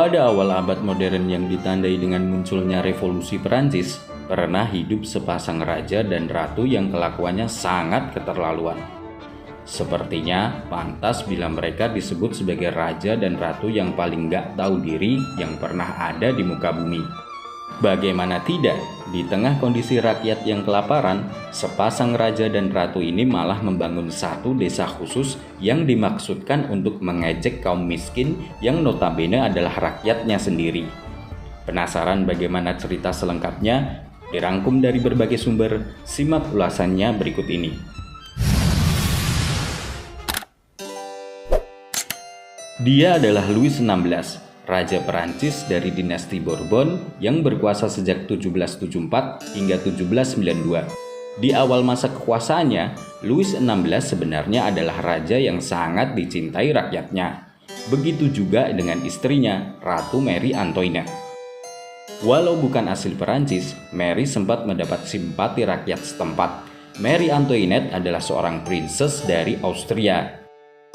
Pada awal abad modern yang ditandai dengan munculnya revolusi Perancis, pernah hidup sepasang raja dan ratu yang kelakuannya sangat keterlaluan. Sepertinya pantas bila mereka disebut sebagai raja dan ratu yang paling gak tahu diri yang pernah ada di muka bumi. Bagaimana tidak, di tengah kondisi rakyat yang kelaparan, sepasang raja dan ratu ini malah membangun satu desa khusus yang dimaksudkan untuk mengejek kaum miskin yang notabene adalah rakyatnya sendiri. Penasaran bagaimana cerita selengkapnya? Dirangkum dari berbagai sumber, simak ulasannya berikut ini. Dia adalah Louis XVI, Raja Perancis dari dinasti Bourbon yang berkuasa sejak 1774 hingga 1792. Di awal masa kekuasaannya, Louis XVI sebenarnya adalah raja yang sangat dicintai rakyatnya. Begitu juga dengan istrinya, Ratu Marie Antoinette. Walau bukan asli Perancis, Mary sempat mendapat simpati rakyat setempat. Marie Antoinette adalah seorang princess dari Austria.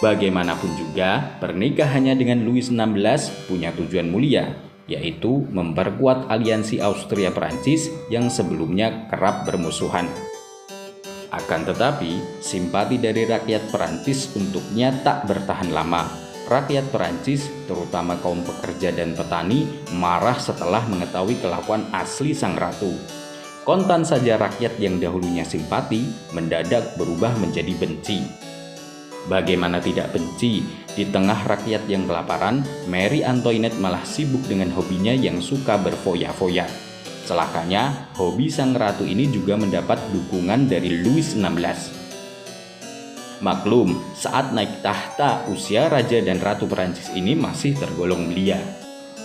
Bagaimanapun juga, pernikahannya dengan Louis XVI punya tujuan mulia, yaitu memperkuat aliansi Austria-Perancis yang sebelumnya kerap bermusuhan. Akan tetapi, simpati dari rakyat Perancis untuknya tak bertahan lama. Rakyat Perancis, terutama kaum pekerja dan petani, marah setelah mengetahui kelakuan asli sang ratu. Kontan saja rakyat yang dahulunya simpati, mendadak berubah menjadi benci. Bagaimana tidak benci, di tengah rakyat yang kelaparan, Marie Antoinette malah sibuk dengan hobinya yang suka berfoya-foya. Celakanya, hobi sang ratu ini juga mendapat dukungan dari Louis XVI. Maklum, saat naik tahta, usia Raja dan Ratu Perancis ini masih tergolong belia.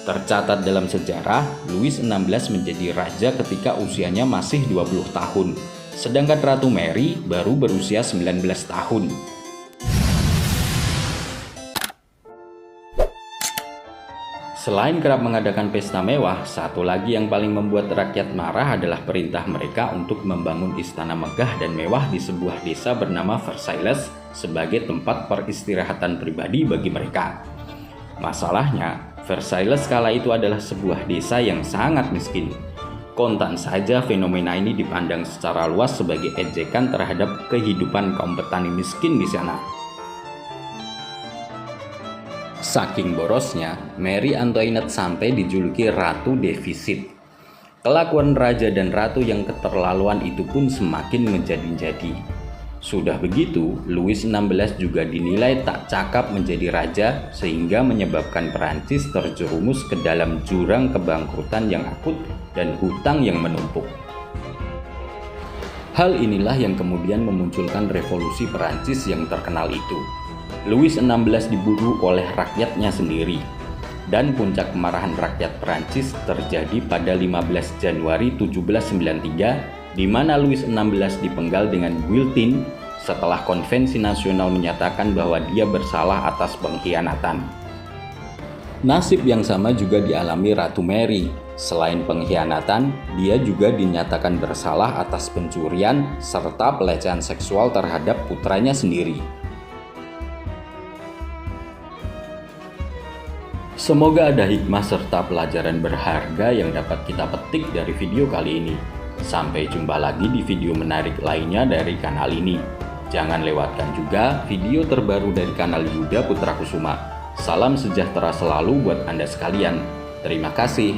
Tercatat dalam sejarah, Louis XVI menjadi raja ketika usianya masih 20 tahun, sedangkan Ratu Mary baru berusia 19 tahun. Selain kerap mengadakan pesta mewah, satu lagi yang paling membuat rakyat marah adalah perintah mereka untuk membangun istana megah dan mewah di sebuah desa bernama Versailles sebagai tempat peristirahatan pribadi bagi mereka. Masalahnya, Versailles kala itu adalah sebuah desa yang sangat miskin. Kontan saja fenomena ini dipandang secara luas sebagai ejekan terhadap kehidupan kaum petani miskin di sana. Saking borosnya, Marie Antoinette sampai dijuluki Ratu Defisit. Kelakuan raja dan ratu yang keterlaluan itu pun semakin menjadi-jadi. Sudah begitu, Louis XVI juga dinilai tak cakap menjadi raja sehingga menyebabkan Perancis terjerumus ke dalam jurang kebangkrutan yang akut dan hutang yang menumpuk. Hal inilah yang kemudian memunculkan revolusi Perancis yang terkenal itu. Louis XVI diburu oleh rakyatnya sendiri, dan puncak kemarahan rakyat Perancis terjadi pada 15 Januari 1793, di mana Louis XVI dipenggal dengan guillotine setelah konvensi nasional menyatakan bahwa dia bersalah atas pengkhianatan. Nasib yang sama juga dialami Ratu Mary. Selain pengkhianatan, dia juga dinyatakan bersalah atas pencurian serta pelecehan seksual terhadap putranya sendiri. Semoga ada hikmah serta pelajaran berharga yang dapat kita petik dari video kali ini. Sampai jumpa lagi di video menarik lainnya dari kanal ini. Jangan lewatkan juga video terbaru dari kanal Yuda Putra Kusuma. Salam sejahtera selalu buat Anda sekalian. Terima kasih.